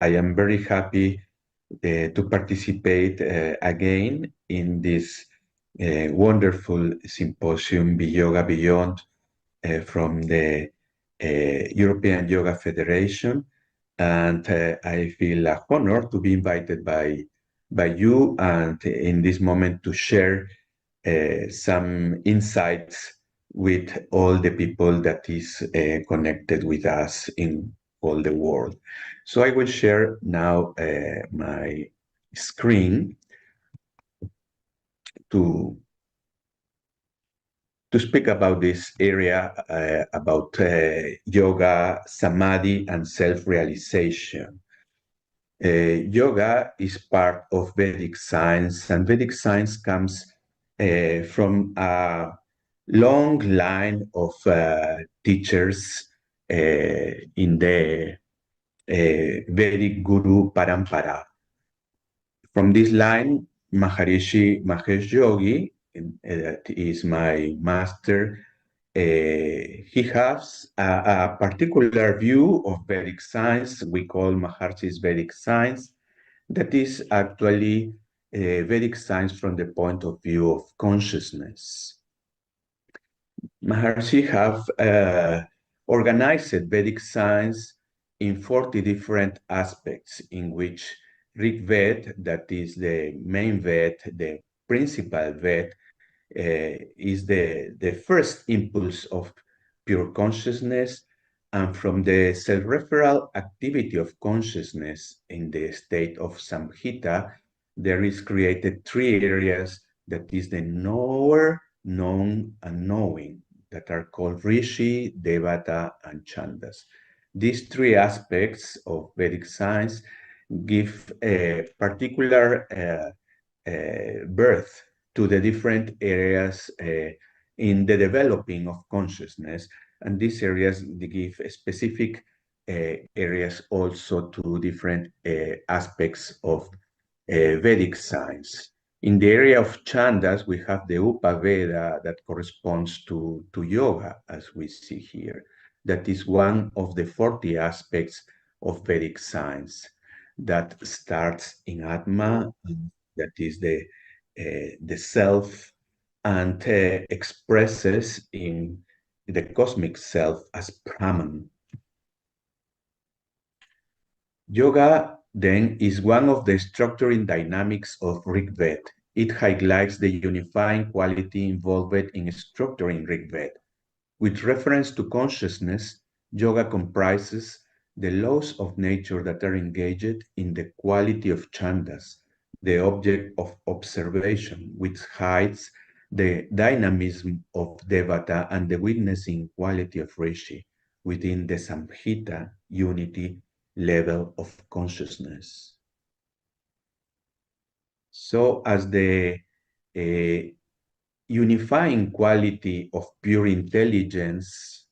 I am very happy to participate again in this wonderful symposium, BeYogaBeyond, from the European Yoga Federation. And I feel honored to be invited by you and in this moment to share some insights with all the people that is connected with us in all the world. So I will share now my screen to speak about this area about yoga, samadhi, and self-realization. Yoga is part of Vedic science, and Vedic science comes from a long line of teachers in the Vedic Guru Parampara. From this line, Maharishi Mahesh Yogi, that is my master, he has a particular view of Vedic science we call Maharishi's Vedic science, that is actually Vedic science from the point of view of consciousness. Maharishi have organized Vedic science in 40 different aspects in which Rig Ved, that is the main Ved, the principal Ved, is the first impulse of pure consciousness, and from the self-referral activity of consciousness in the state of Samhita, there is created three areas that is the knower, known, and knowing, that are called Rishi, Devata, and Chandas. These three aspects of Vedic science give a particular birth to the different areas in the developing of consciousness, and these areas they give specific areas also to different aspects of Vedic science. In the area of chandas, we have the Upaveda that corresponds to yoga, as we see here. That is one of the 40 aspects of Vedic science that starts in Atma, that is the self, and expresses in the cosmic self as Brahman. Yoga, then, is one of the structuring dynamics of Rig Ved. It highlights the unifying quality involved in structuring Rig Ved. With reference to consciousness, yoga comprises the laws of nature that are engaged in the quality of chandas, the object of observation, which hides the dynamism of Devata and the witnessing quality of Rishi within the Samhita unity level of consciousness. So as the unifying quality of pure intelligence,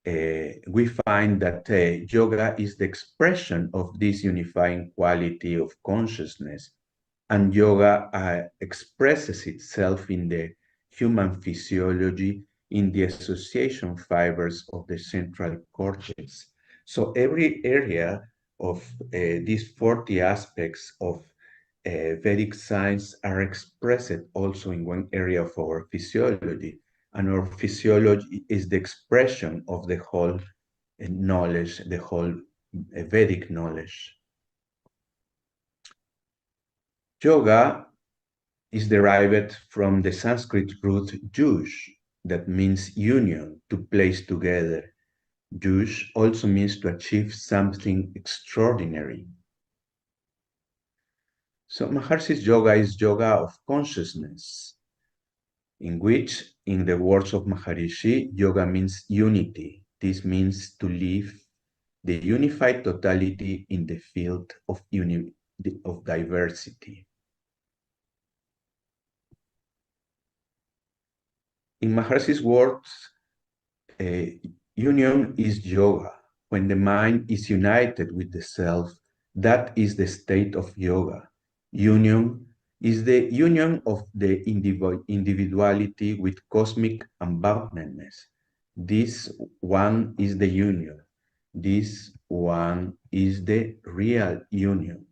we find that yoga is the expression of this unifying quality of consciousness, and yoga expresses itself in the human physiology in the association fibers of the central cortex. So every area of these 40 aspects of Vedic science are expressed also in one area of our physiology, and our physiology is the expression of the whole knowledge, the whole Vedic knowledge. Yoga is derived from the Sanskrit root yuj, that means union, to place together. Yuj also means to achieve something extraordinary. So Maharishi's yoga is yoga of consciousness, in which, in the words of Maharishi, yoga means unity. This means to live the unified totality in the field of diversity. In Maharishi's words, union is yoga. When the mind is united with the self, that is the state of yoga. Union is the union of the individuality with cosmic unboundedness. This one is the union. This one is the real union.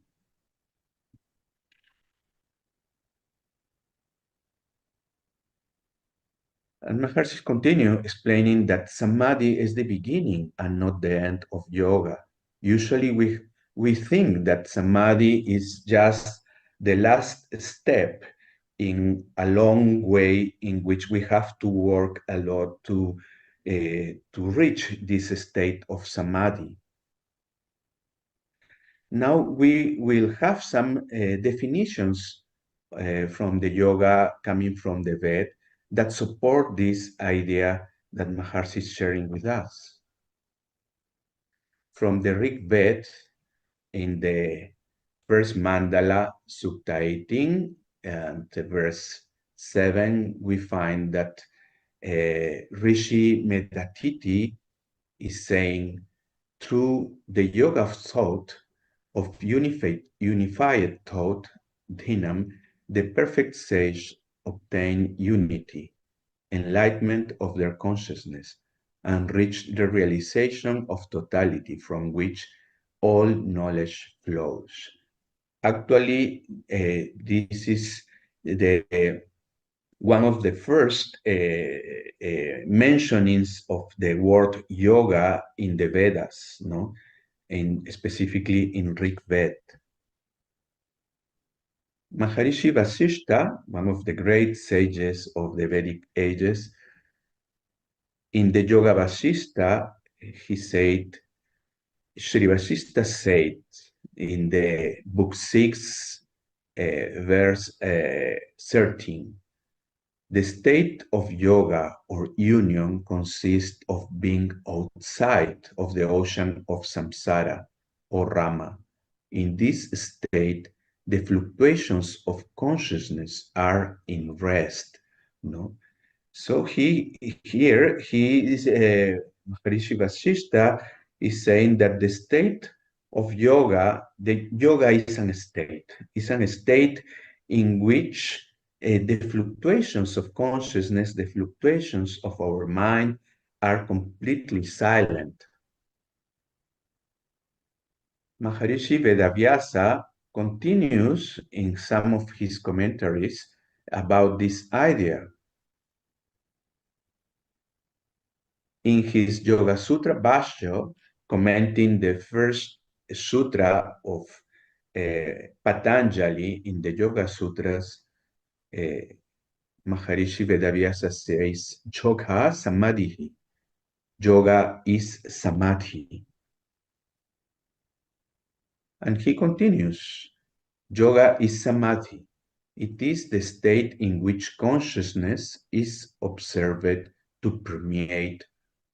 And Maharishi continues explaining that Samadhi is the beginning and not the end of yoga. Usually we think that Samadhi is just the last step in a long way in which we have to work a lot to reach this state of Samadhi. Now we will have some definitions from the yoga coming from the Ved that support this idea that Maharishi is sharing with us. From the Rig Ved, in the first mandala, Sukta 18, and verse 7, we find that Rishi Metatiti is saying, through the yoga of thought, of unified thought, dhinam, the perfect sage obtain unity, enlightenment of their consciousness, and reach the realization of totality from which all knowledge flows. Actually, this is the one of the first mentionings of the word yoga in the Vedas, no? Specifically in Rig Ved. Maharishi Vasishta, one of the great sages of the Vedic ages, in the Yoga Vasishta, he said, Sri Vasishta said in the book 6, verse 13, the state of yoga or union consists of being outside of the ocean of samsara or Rama. In this state, the fluctuations of consciousness are in rest. No? So he is Maharishi Vasishta is saying that the state of yoga, the yoga is an state. It's an state in which the fluctuations of consciousness, the fluctuations of our mind are completely silent. Maharishi Vedavyasa continues in some of his commentaries about this idea. In his Yoga Sutra Bhashya, commenting the first sutra of Patanjali in the Yoga Sutras, Maharishi Vedavyasa says, Yoga Samadhi. Yoga is Samadhi. And he continues, Yoga is Samadhi. It is the state in which consciousness is observed to permeate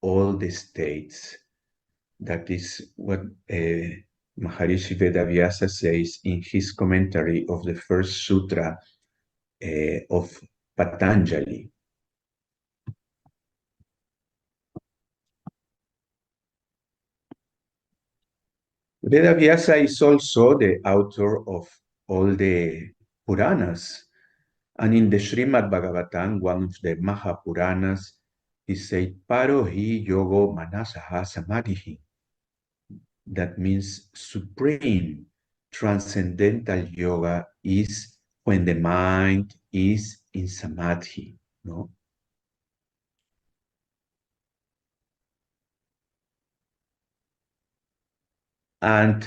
all the states. That is what Maharishi Vedavyasa says in his commentary of the first sutra of Patanjali. Vedavyasa is also the author of all the Puranas. And in the Srimad Bhagavatam, one of the Mahapuranas, he said, Parohi yogo manasaha samadhi. That means supreme transcendental yoga is when the mind is in samadhi, no? And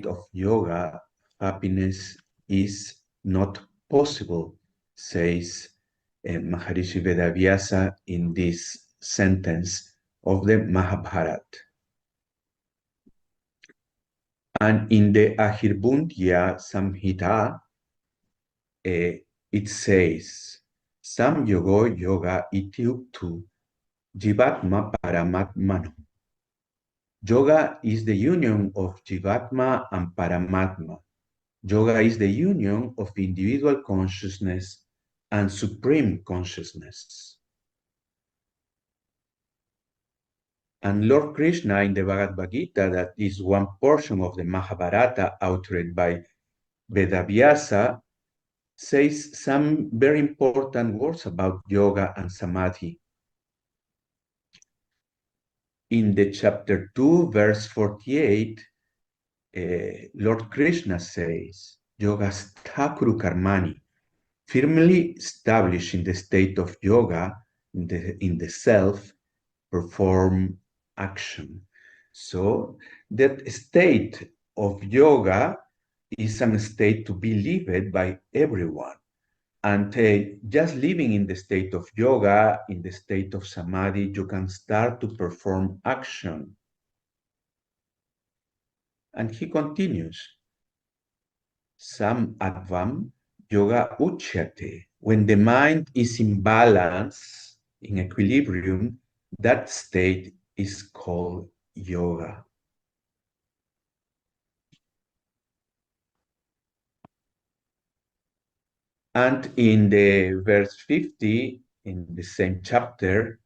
of yoga, happiness is not possible, says Maharishi Vedavyasa in this sentence of the Mahabharata. And in the Ahirbundya Samhita, it says, Sam yogo yoga ityuktu jivatma paramatmano. Yoga is the union of jivatma and paramatma. Yoga is the union of individual consciousness and supreme consciousness. And Lord Krishna in the Bhagavad Gita, that is one portion of the Mahabharata authored by Vedavyasa, says some very important words about yoga and samadhi. In the chapter 2, verse 48, Lord Krishna says, Yoga sthakuru karmani, firmly established in the state of yoga, in the self, perform action. So that state of yoga is a state to be lived by everyone. And just living in the state of yoga, in the state of samadhi, you can start to perform action. And he continues, Sam advam yoga uchyate. When the mind is in balance, in equilibrium, that state is called yoga. And in the verse 50, in the same chapter,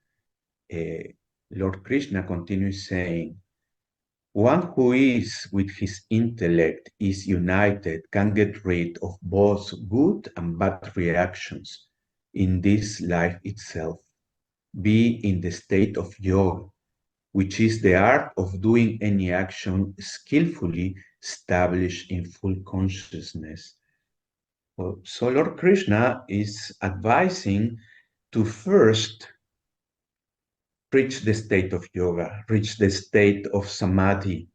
Lord Krishna continues saying, one who is with his intellect is united can get rid of both good and bad reactions in this life itself. Be in the state of yoga, which is the art of doing any action skillfully established in full consciousness. So Lord Krishna is advising to first reach the state of yoga, reach the state of samadhi.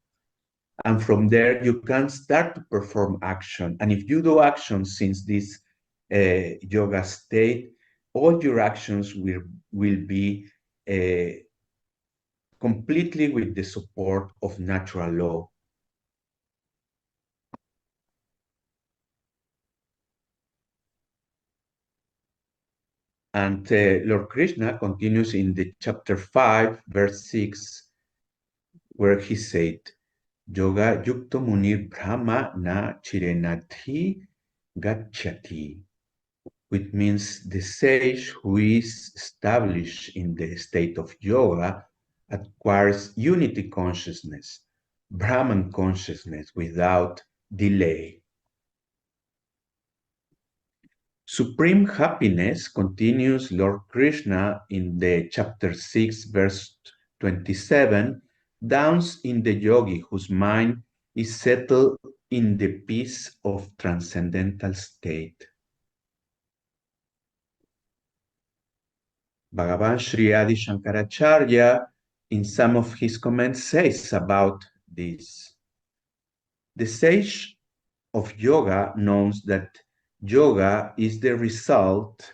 And from there, you can start to perform action. And if you do action since this yoga state, all your actions will be completely with the support of natural law. And Lord Krishna continues in the chapter 5, verse 6, where he said, Yoga yukto munir brahma na chirenati gacchati, which means the sage who is established in the state of yoga acquires unity consciousness, Brahman consciousness without delay. Supreme happiness, continues Lord Krishna in the chapter 6, verse 27, dawns in the yogi whose mind is settled in the peace of transcendental state. Bhagavan Sri Adi Shankaracharya, in some of his comments, says about this. The sage of yoga knows that yoga is the result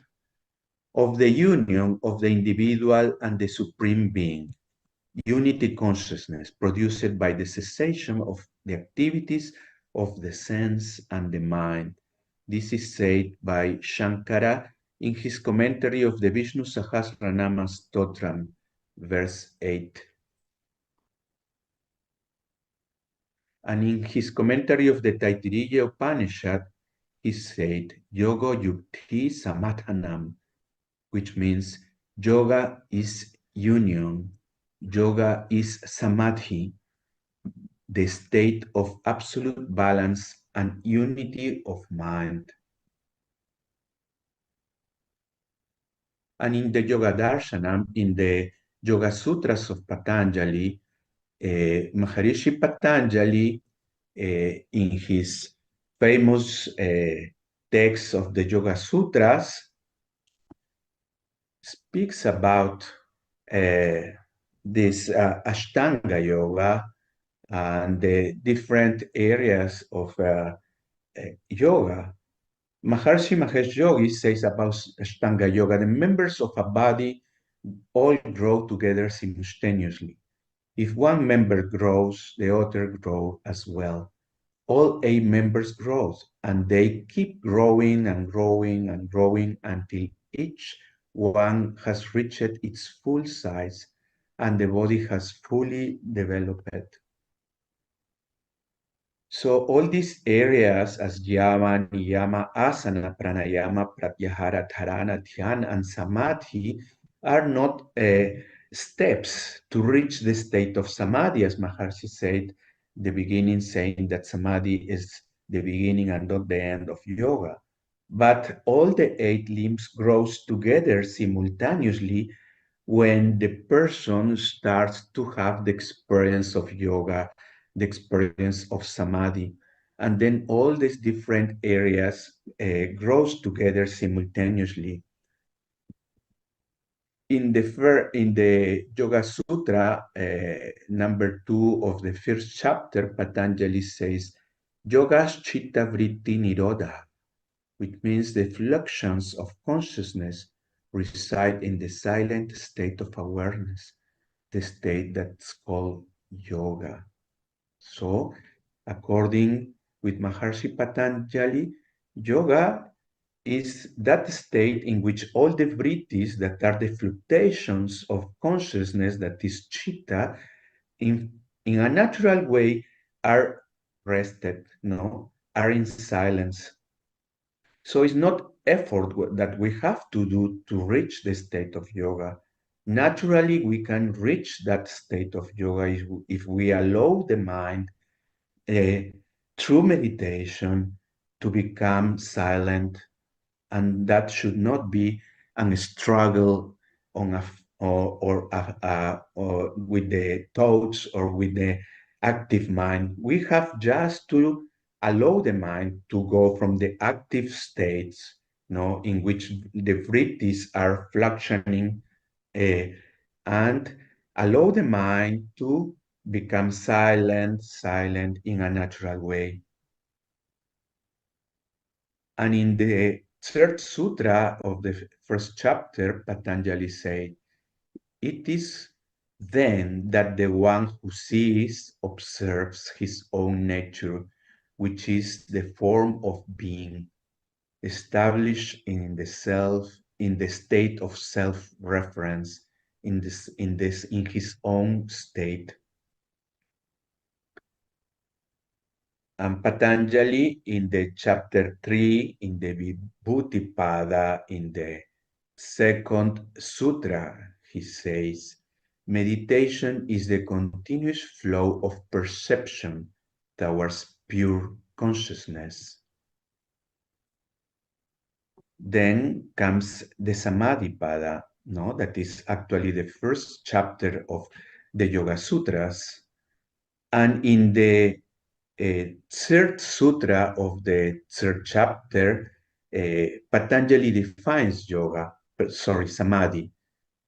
of the union of the individual and the supreme being, unity consciousness produced by the cessation of the activities of the sense and the mind. This is said by Shankara in his commentary of the Vishnu Sahasranama Stotram, verse 8. And in his commentary of the Taittiriya Upanishad, he said, Yoga Yukti Samadhanam, which means yoga is union, yoga is samadhi, the state of absolute balance and unity of mind. And in the Yoga Darshanam, in the Yoga Sutras of Patanjali, Maharishi Patanjali, in his famous text of the Yoga Sutras, speaks about this Ashtanga Yoga and the different areas of yoga. Maharishi Mahesh Yogi says about Ashtanga Yoga, the members of a body all grow together simultaneously. If one member grows, the other grows as well. All 8 members grow, and they keep growing and growing and growing until each one has reached its full size and the body has fully developed. So all these areas as yama, niyama, asana, pranayama, pratyahara, dharana, dhyana, and samadhi are not steps to reach the state of samadhi, as Maharishi said, the beginning, saying that samadhi is the beginning and not the end of yoga. But all the eight limbs grows together simultaneously when the person starts to have the experience of yoga, the experience of samadhi, and then all these different areas grows together simultaneously. In the Yoga Sutra, number 2 of the first chapter, Patanjali says, Yoga's chitta vritti nirodha, which means the fluctuations of consciousness reside in the silent state of awareness, the state that's called yoga. So, according with Maharishi Patanjali, yoga is that state in which all the vrittis, that are the fluctuations of consciousness, that is chitta, in a natural way are rested, no, are in silence. So it's not effort that we have to do to reach the state of yoga. Naturally, we can reach that state of yoga if we allow the mind uh, through meditation to become silent, and that should not be a struggle on a or with the thoughts or with the active mind. We have just to allow the mind to go from the active states, in which the vrittis are fluctuating, uh, and allow the mind to become silent in a natural way. And in the third sutra of the first chapter, Patanjali said, it is then that the one who sees observes his own nature, which is the form of being, established in the self, in the state of self-reference, in his own state. And Patanjali in the chapter 3, in the Vibhuti-pada, in the second sutra, he says, meditation is the continuous flow of perception towards pure consciousness. Then comes the Samadhi-pada, no? That is actually the first chapter of the Yoga Sutras. And in the third sutra of the third chapter, Patanjali defines samadhi.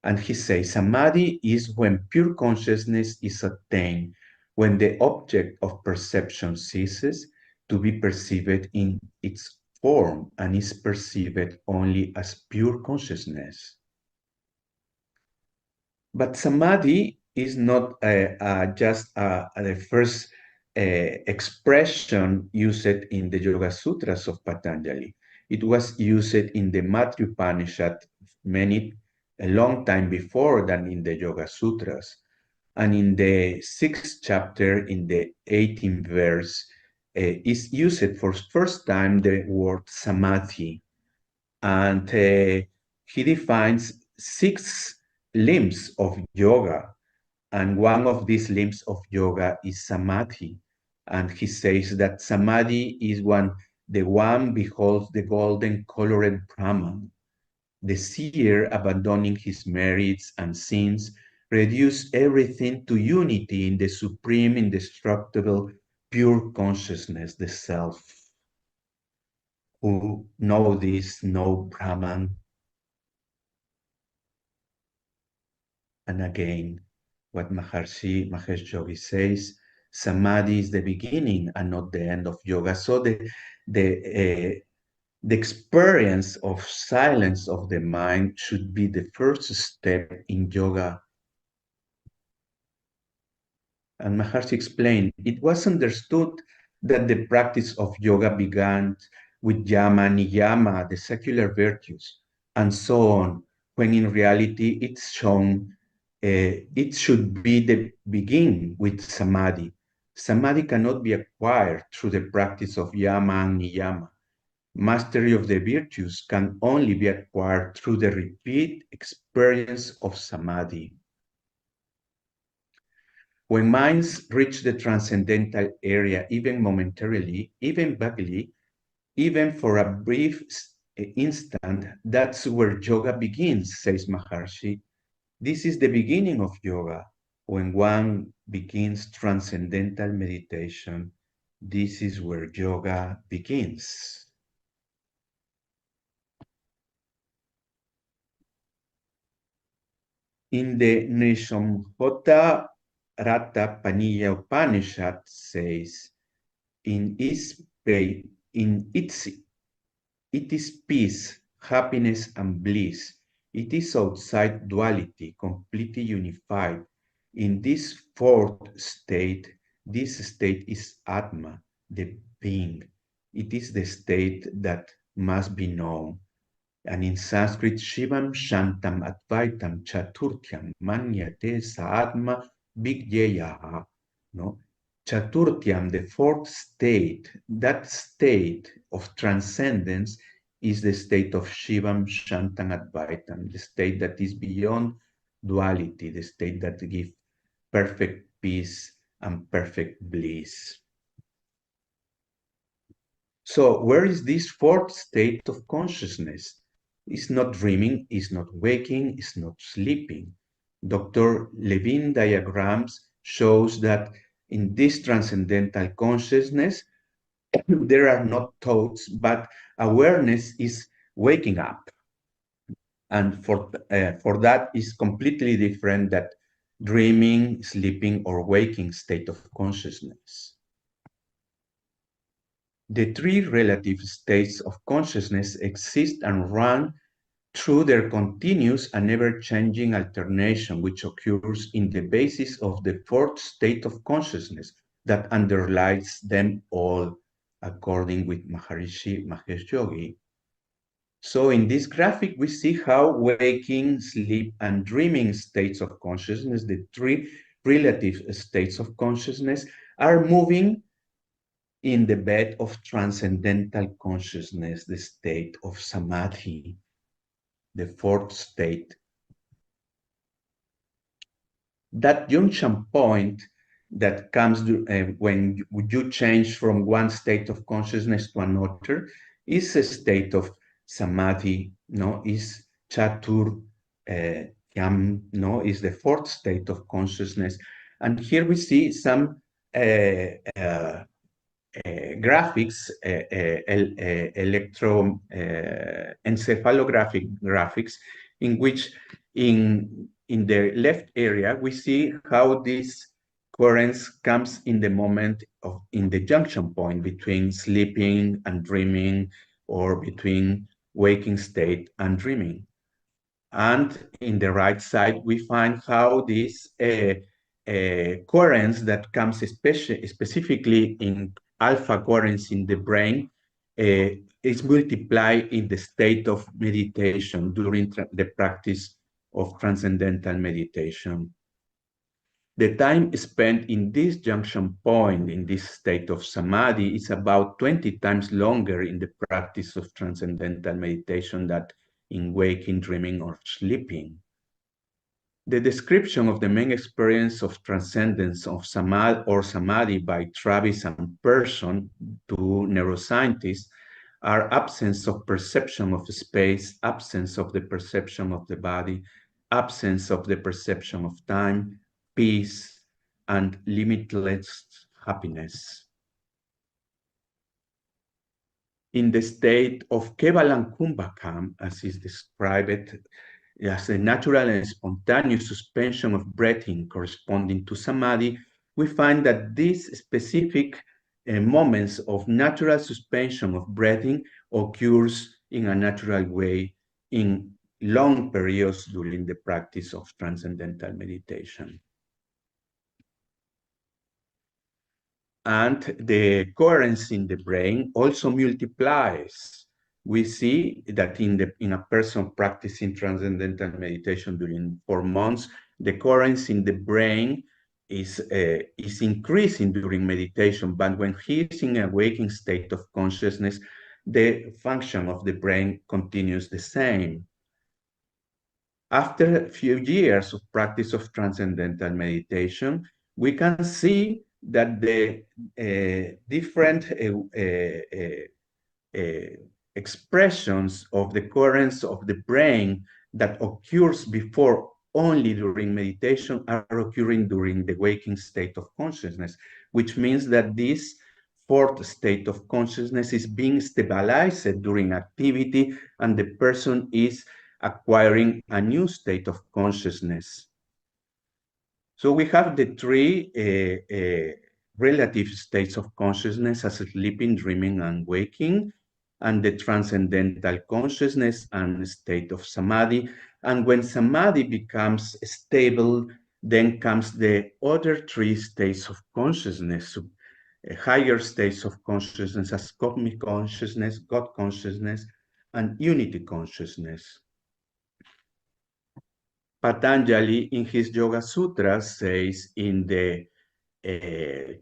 And he says, samadhi is when pure consciousness is attained, when the object of perception ceases to be perceived in its form and is perceived only as pure consciousness. But samadhi is not just the first expression used in the Yoga Sutras of Patanjali. It was used in the Maitreya Upanishad a long time before than in the Yoga Sutras. And in the 6th chapter, in the 18th verse, is used for first time the word samadhi. And he defines 6 limbs of yoga, and one of these limbs of yoga is samadhi. And he says that samadhi is the one beholds the golden colored Brahman. The seer, abandoning his merits and sins, reduce everything to unity in the supreme, indestructible, pure consciousness, the self. Who know this, know Brahman. And again, what Mahesh Yogi says, samadhi is the beginning and not the end of yoga. So the experience of silence of the mind should be the first step in yoga. And Maharshi explained, it was understood that the practice of yoga began with yama, niyama, the secular virtues, and so on, when in reality it's shown it should be the begin with samadhi. Samadhi cannot be acquired through the practice of yama and niyama. Mastery of the virtues can only be acquired through the repeat experience of samadhi. When minds reach the transcendental area, even momentarily, even vaguely, even for a brief instant, that's where yoga begins, says Maharishi. This is the beginning of yoga. When one begins transcendental meditation, this is where yoga begins. In the Nishamhota Rata Paniya Upanishad says, in its, in its it is peace, happiness, and bliss. It is outside duality, completely unified. In this fourth state, this state is Atma, the being. It is the state that must be known. And in Sanskrit, Shivam Shantam Advaitam Chaturtyam Manyate Saatma Vigyeyaha. No? Chaturtyam, the fourth state, that state of transcendence is the state of Shivam Shantam Advaitam, the state that is beyond duality, the state that gives perfect peace and perfect bliss. So where is this fourth state of consciousness? It's not dreaming, it's not waking, it's not sleeping. Dr. Levine diagrams shows that in this transcendental consciousness, there are not thoughts, but awareness is waking up. And for that is completely different that dreaming, sleeping, or waking state of consciousness. The three relative states of consciousness exist and run through their continuous and ever-changing alternation, which occurs in the basis of the fourth state of consciousness that underlies them all, according with Maharishi Mahesh Yogi. So in this graphic, we see how waking, sleep, and dreaming states of consciousness, the three relative states of consciousness, are moving in the bed of transcendental consciousness, the state of Samadhi, the fourth state. That junction point that comes when you change from one state of consciousness to another is a state of Samadhi, no, is Chatur no, is the fourth state of consciousness. And here we see some graphics, electroencephalographic graphics, in which in the left area, we see how this currents comes in the moment of, in the junction point between sleeping and dreaming, or between waking state and dreaming. And in the right side, we find how this currents that comes specifically in alpha currents in the brain is multiplied in the state of meditation during the practice of transcendental meditation. The time spent in this junction point, in this state of samadhi, is about 20 times longer in the practice of transcendental meditation than in waking, dreaming, or sleeping. The description of the main experience of transcendence of samadhi by Travis and Persson, two neuroscientists, are absence of perception of space, absence of the perception of the body, absence of the perception of time, peace, and limitless happiness. In the state of Kevalam Kumbhakam, as is described as a natural and spontaneous suspension of breathing corresponding to samadhi, we find that these specific moments of natural suspension of breathing occurs in a natural way in long periods during the practice of transcendental meditation. And the currents in the brain also multiplies. We see that in a person practicing transcendental meditation during 4 months, the currents in the brain is increasing during meditation, but when he is in a waking state of consciousness, the function of the brain continues the same. After a few years of practice of transcendental meditation, we can see that the different expressions of the currents of the brain that occurs before only during meditation are occurring during the waking state of consciousness, which means that this fourth state of consciousness is being stabilized during activity, and the person is acquiring a new state of consciousness. So we have the three relative states of consciousness as sleeping, dreaming, and waking, and the transcendental consciousness and state of samadhi. And when samadhi becomes stable, then comes the other three states of consciousness, higher states of consciousness as cosmic consciousness, God consciousness, and unity consciousness. Patanjali in his Yoga Sutras says in the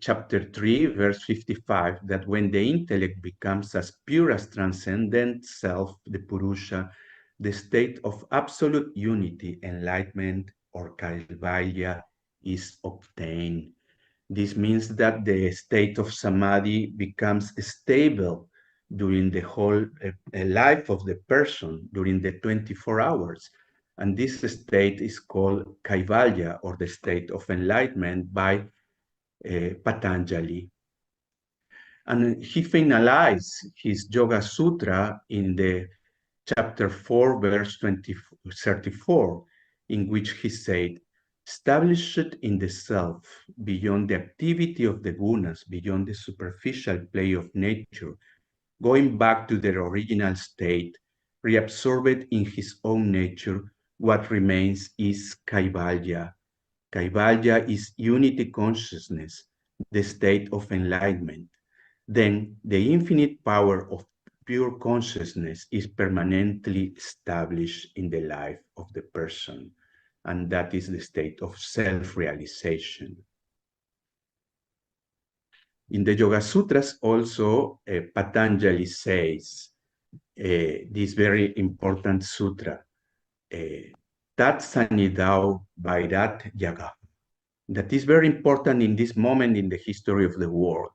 chapter 3, verse 55, that when the intellect becomes as pure as transcendent self, the Purusha, the state of absolute unity, enlightenment, or Kaivalya is obtained. This means that the state of samadhi becomes stable during the whole life of the person, during the 24 hours. And this state is called Kaivalya, or the state of enlightenment, by Patanjali. And he finalized his Yoga Sutra in the chapter 4, verse 34, in which he said, established in the self, beyond the activity of the gunas, beyond the superficial play of nature, going back to their original state, reabsorbed in his own nature, what remains is Kaivalya. Kaivalya is unity consciousness, the state of enlightenment. Then the infinite power of pure consciousness is permanently established in the life of the person, and that is the state of self-realization. In the Yoga Sutras also, Patanjali says this very important sutra, Tat Sanidau Vairat Yaga. That is very important in this moment in the history of the world.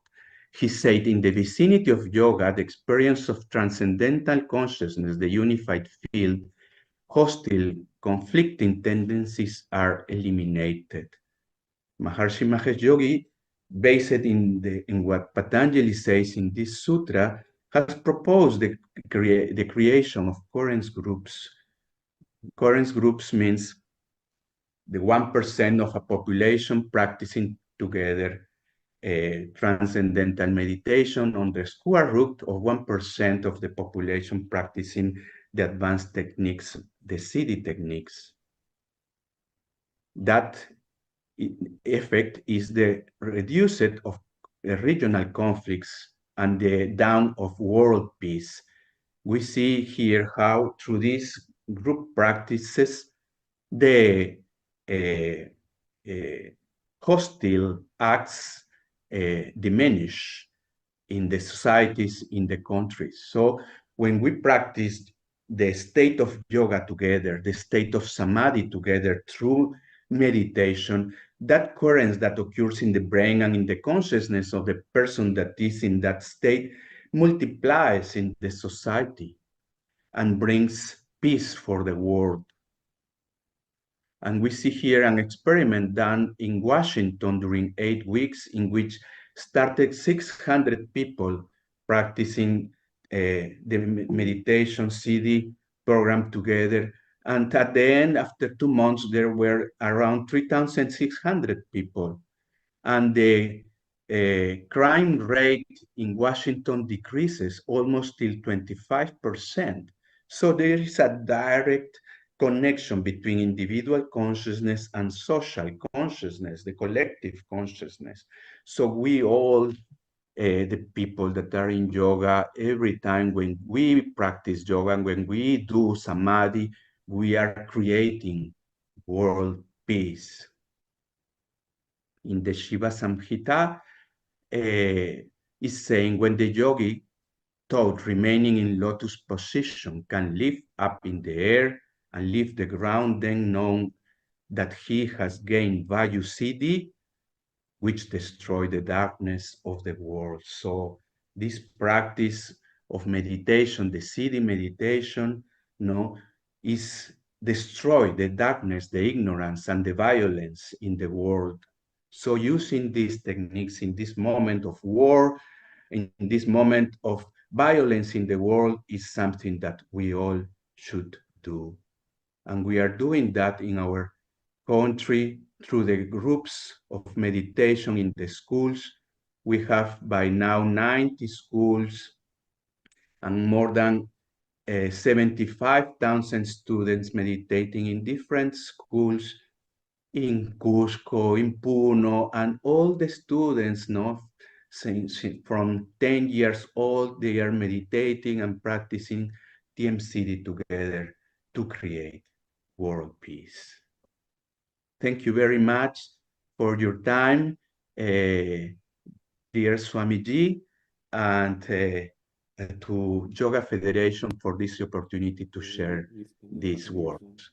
He said, in the vicinity of yoga, the experience of transcendental consciousness, the unified field, hostile, conflicting tendencies are eliminated. Maharishi Mahesh Yogi, based in what Patanjali says in this sutra, has proposed the creation of currents groups. Currents groups means the 1% of a population practicing together transcendental meditation on the square root of 1% of the population practicing the advanced techniques, the Siddhi techniques. That effect is the reduced of regional conflicts and the down of world peace. We see here how through these group practices, the hostile acts diminish in the societies, in the countries. So when we practice the state of yoga together, the state of samadhi together through meditation, that current that occurs in the brain and in the consciousness of the person that is in that state multiplies in the society and brings peace for the world. And we see here an experiment done in Washington during 8 weeks, in which started 600 people practicing the meditation CD program together. And at the end, after 2 months, there were around 3,600 people. And the crime rate in Washington decreases almost till 25%. So there is a direct connection between individual consciousness and social consciousness, the collective consciousness. So we all, the people that are in yoga, every time when we practice yoga and when we do samadhi, we are creating world peace. In the Shiva Samhita, is saying when the yogi thought remaining in lotus position can lift up in the air and leave the ground, then know that he has gained Vayu Siddhi, which destroy the darkness of the world. So this practice of meditation, the sitting meditation, no, is destroy the darkness, the ignorance, and the violence in the world. So using these techniques in this moment of war, in this moment of violence in the world is something that we all should do. And we are doing that in our country through the groups of meditation in the schools. We have by now 90 schools and more than 75,000 students meditating in different schools in Cusco, in Puno, and all the students, no, from 10 years old, they are meditating and practicing TMCD together to create world peace. Thank you very much for your time, dear Swamiji, and to Yoga Federation for this opportunity to share these words.